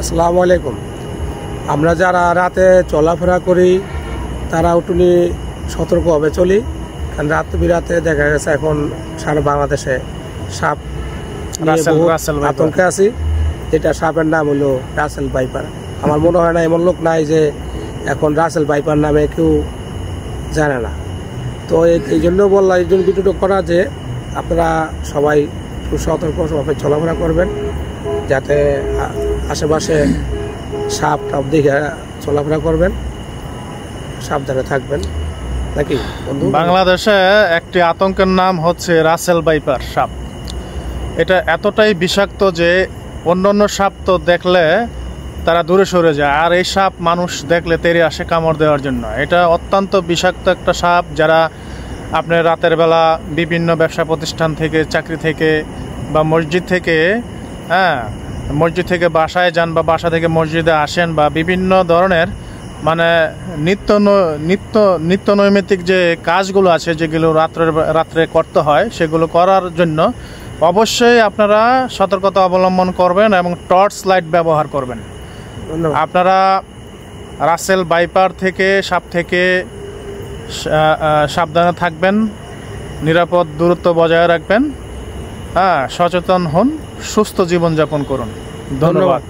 আসসালামু আলাইকুম। আমরা যারা রাতে চলাফেরা করি তারা উঠুনি সতর্কভাবে চলি, কারণ রাত বিরাতে দেখা গেছে এখন সারা বাংলাদেশে সাপ আতঙ্কে আছি। যেটা সাপের নাম হলো রাসেল ভাইপার। আমার মনে হয় না এমন লোক নাই যে এখন রাসেল ভাইপার নামে কেউ জানে না। তো এই জন্য বললাম, এই জন্য ভিডিওটা করা যে আপনারা সবাই সতর্কভাবে চলাফেরা করবেন, যাতে আশেপাশে সাপ টাপ দেখে চলাফেরা করবেন, সাবধানে থাকবেন নাকি বন্ধু। বাংলাদেশে একটি আতঙ্কের নাম হচ্ছে রাসেল ভাইপার সাপ। এটা এতটাই বিষাক্ত যে অন্যান্য সাপ তো দেখলে তারা দূরে সরে যায়, আর এই সাপ মানুষ দেখলে তেড়ে আসে কামড় দেওয়ার জন্য। এটা অত্যন্ত বিষাক্ত একটা সাপ। যারা আপনার রাতের বেলা বিভিন্ন ব্যবসা প্রতিষ্ঠান থেকে, চাকরি থেকে বা মসজিদ থেকে মসজিদ থেকে বাসায় যান বা বাসা থেকে মসজিদে আসেন, বা বিভিন্ন ধরনের মানে নিত্য নৈমিত্তিক যে কাজগুলো আছে যেগুলো রাত্রে করতে হয়, সেগুলো করার জন্য অবশ্যই আপনারা সতর্কতা অবলম্বন করবেন এবং টর্চ লাইট ব্যবহার করবেন। আপনারা রাসেল ভাইপার থেকে, সাপ থেকে সাবধানে থাকবেন, নিরাপদ দূরত্ব বজায় রাখবেন, সচেতন হন, সুস্থ জীবনযাপন করুন। ধন্যবাদ।